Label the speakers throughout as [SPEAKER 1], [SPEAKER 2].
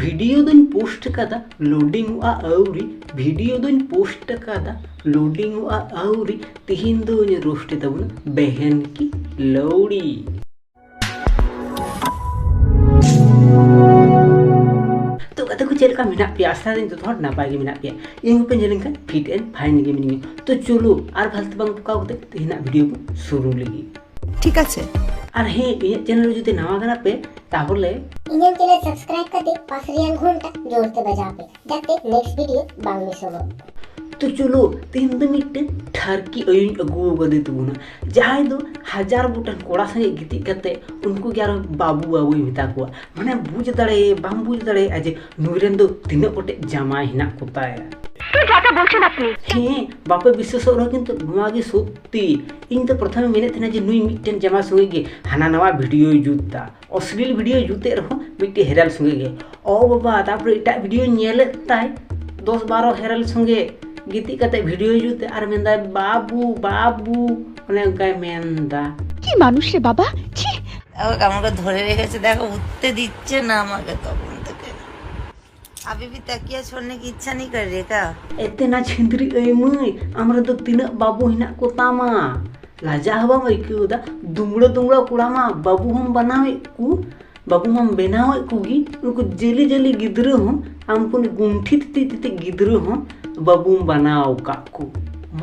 [SPEAKER 1] Video दोन post कदा loading आउरी वीडियो दोन पोस्ट कदा लोडिंग आउरी तिहिन दोन रोस्टे तबुन बहन की लौड़ी। तो कते को चेलका मेना पे आस्था दिन तो थोड़ा नापाय के मेना पे इन पे जलिंका फिट एंड फाइन के मिनिंग। तो चलो आर फालतू बांग पुका होते तिहिना वीडियो को शुरू लगी
[SPEAKER 2] ठीक আছে।
[SPEAKER 1] আর হ্যাঁ এই চ্যানেল যদি নাওয়া গানা পে তাহলে
[SPEAKER 3] ইন্ডিয়ান চ্যানেল সাবস্ক্রাইব করতে পাশে রিয়াং ঘন্টা জোরতে বাজাবে যাতে নেক্সট ভিডিও বাং মিস হবে।
[SPEAKER 1] तो चलो तीन दो मिट्टे ठरकी अयुन अगू गदे तुना जहां दो हजार बुटन कोड़ा संगे गिति कते उनको ग्यार बाबू बाबू मिता को माने बुझ दड़े बाम बुझ दड़े आज नुरेन दो तीन कोटे जमा हिना कोताया
[SPEAKER 4] तो जाके बोलছেন আপনি।
[SPEAKER 1] হ্যাঁ বাপে বিশ্বাস হলো কিন্তু নোয়াগে সত্যি ইন তো প্রথমে মেনে থিনা যে নুই মিটেন জামা সঙ্গে গে হানা নওয়া ভিডিও জুতা অশ্লীল ভিডিও জুতে রহ মিটে হেরাল সঙ্গে গে ও বাবা তারপরে এটা ভিডিও নেলে তাই 10-12 হেরাল সঙ্গে গীতি কাতে ভিডিও জুতে আর মেন্দা বাবু বাবু অনেক গায় মেন্দা
[SPEAKER 2] কি মানুষ রে বাবা ছি।
[SPEAKER 5] আমাকে ধরে রেখেছে দেখো উঠতে দিচ্ছে না আমাকে তখন থেকে। अभी भी तकिया छोड़ने की इच्छा नहीं कर रही का।
[SPEAKER 1] एते ना छिंदरी ए मई हमरा तो तीना बाबू हिना को तामा लाजा हवा मई कुदा दुमड़ा दुमड़ा कुड़ामा बाबू हम बनावे कु बाबू हम बनावे कुगी उनको जेली जेली गिदरे हम हमको गुंठी ती ती गिदरे हम बाबू हम बनाओ काकू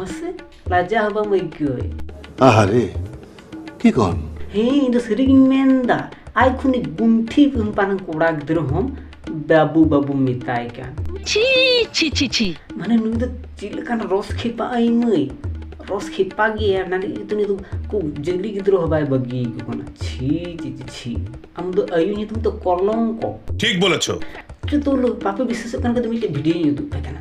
[SPEAKER 1] मसे लाजा हवा मई कुए
[SPEAKER 6] अरे की कौन
[SPEAKER 1] हे इंद सरिंग मेंदा आई खुनी गुंठी हम पान कुड़ा गिदरे हम बाबू बाबू मिताय का
[SPEAKER 2] ছি ছি ছি ছি
[SPEAKER 1] माने नुई तो चिलकान रस खेपा आई मई रस खेपा गया नानी इतनी तो को जल्दी गिद्रो हबाय बगी को ना छी छी छी हम तो आयु नि तुम तो कलंक
[SPEAKER 6] ठीक बोलेছো
[SPEAKER 1] तो लो पापा विशेष करके तो मिटे वीडियो यूट्यूब पे kana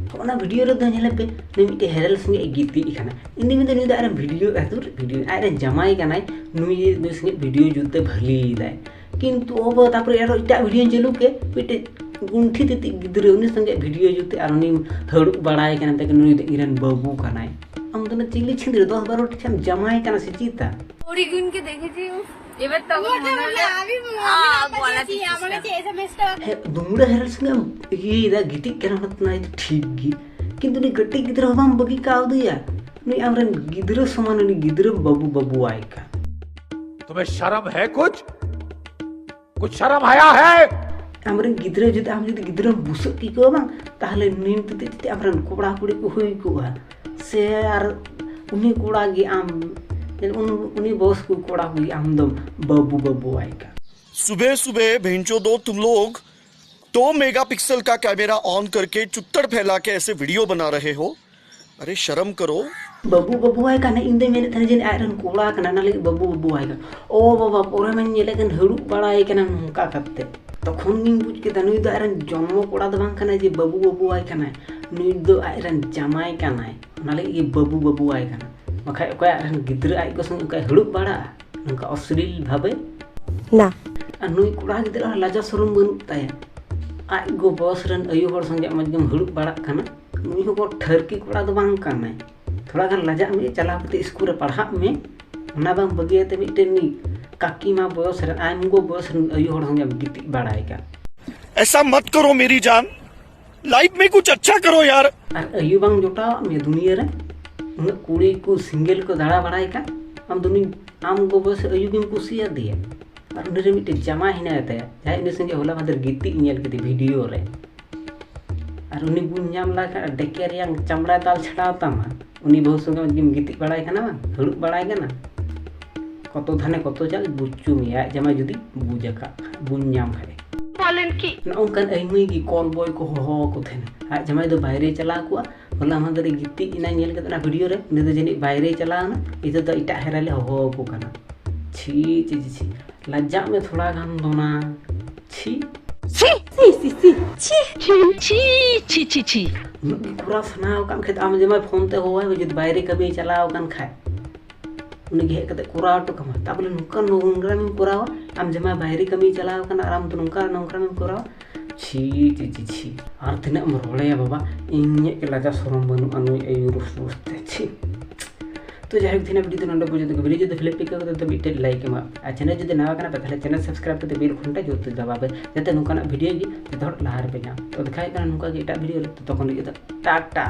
[SPEAKER 1] तो ना वीडियो रे दने पे ने मिटे हेरल संगे गीती kana इनी में तो नुई अरे वीडियो अतुर वीडियो अरे जमाई kana नुई नुई संगे वीडियो जुते भली दाय किंतु अब तापर यार इटा वीडियो चलू के मिटे गुंठी तिति गिद्रे उनी संगे वीडियो जुते आर उनी हड़ू बड़ाय kana ते नुई इरन बाबू kana हम तो चिली छिंद्रे 10-12 ठाम जमाई kana से जीता
[SPEAKER 4] ওরি গুনকে দেখেছি এবার তখন মনে হলো আমি বলাছি আমাকে যে এসএমএসটা
[SPEAKER 1] है दुमड़ा हेरल संगे ये इदा गिटी kana नतना ठीक गी किंतु नी गट्टी गिद्रे हम बगी काव दिया नी हमरन गिद्रे समान नी गिद्रे बाबू बाबू आय का
[SPEAKER 7] तुम्हें शर्म है कुछ शर्म आया है
[SPEAKER 1] हमरन गिद्रे जदि हम जदि गिद्रे बुसक की को बांग ताहले नीन तते तते हमरन कोबड़ा कुड़ी को होई को से यार उनी कोड़ा गे आम उनी बॉस को कोड़ा हुई आम दम बाबू बाबू आय का
[SPEAKER 8] सुबह सुबह भेंचो दो तुम लोग 2 मेगापिक्सल का कैमरा ऑन करके चुत्तड़ फैला के ऐसे वीडियो बना रहे हो। अरे शर्म करो।
[SPEAKER 1] बाबू बाबू आय का ना इंदे मेने थने जन आयरन कोड़ा का ना लगे बाबू बाबू आय का ओ बाबा पोरे में ये लेकिन हड़ू बड़ा आय का ना का करते तखन नी बुझ के तनुई दो आयरन जन्म कोड़ा दो बांग कना जे बाबू बाबू आय का ना नुई दो आयरन जमाई का ना ना लगे ये बाबू बाबू आय का ना मखा ओका आयरन गिद्र आय को संग ओका हड़ू बड़ा नका अश्लील भाबे
[SPEAKER 2] না
[SPEAKER 1] आ नुई कोड़ा गिद्र लाजा शरम बनु ताय आय गो बॉस रन अयु हर संगे मजगम हड़ू बड़ा कना नुई को ठरकी कोड़ा दो बांग कना थोड़ा गान लजा में चला कते स्कूल रे पढ़ा में ना बांग बगियते मिटेन नी काकी मा बॉस रन आय मुगो बॉस रन अयु हर संगे गिति बड़ाय का
[SPEAKER 8] ऐसा मत करो मेरी जान, लाइफ में कुछ अच्छा करो यार।
[SPEAKER 1] और अयु बांग जोटा में दुनिया रे उन कुड़ी को सिंगल को दाड़ा बड़ाय का हम दुनी आम गो बॉस अयु गेम कुसिया दिया और उन रे मिटे जमा हिना होता है जाय इन संगे होला मादर गिति नेल के वीडियो रे और उनी बुन नाम ला का डेकेर यांग चमड़ा दाल छड़ाता मा उनी बहु संगे गेम गिति बड़ाय का ना हड़ू बड़ाय का ना কত ধানে কত চাল বুচু মিয়া জামা যদি বুজাকা বুনজাম খায়
[SPEAKER 4] বলেন কি
[SPEAKER 1] নংকান আইমই কি কল বয় को हो को थेन आ জামাই दो বাইরে चला को होला আমাদের গিতি ইনা নেল কেতনা ভিডিও রে নেদে জেনি বাইরে चला ना इते तो इटा हेराले हो को kana छी छी छी लज्जा में थोड़ा गान दोना छी
[SPEAKER 2] ছি ছি ছি ছি ছি ছি ছি ছি
[SPEAKER 1] पूरा सुनाओ काम खेत आम जमा फोन ते होय जद বাইরে कभी चलाओ कान खाए उन्हें हे कते कुराव तो कमा ताबले नुका नोंगरा में कुराव आम जमा बाहरी कमी चलाव कना आराम तो नुका नोंगरा में कुराव छी छी छी छी आर तिना मरोले बाबा इन्ने के लाजा शरम बनु अनु एयु रुसते छी तो जहाँ थी वीडियो नोट बुझे वीडियो जो फिल्म पिक तो मिट्टे लाइक एम और चैनल जो नवा ताले चैनल सब्सक्राइब करते बेल घंटा जो दबा पे जाते नौकाना वीडियो जो लहार पे नाम तो देखा नुका एट वीडियो तक टाटा।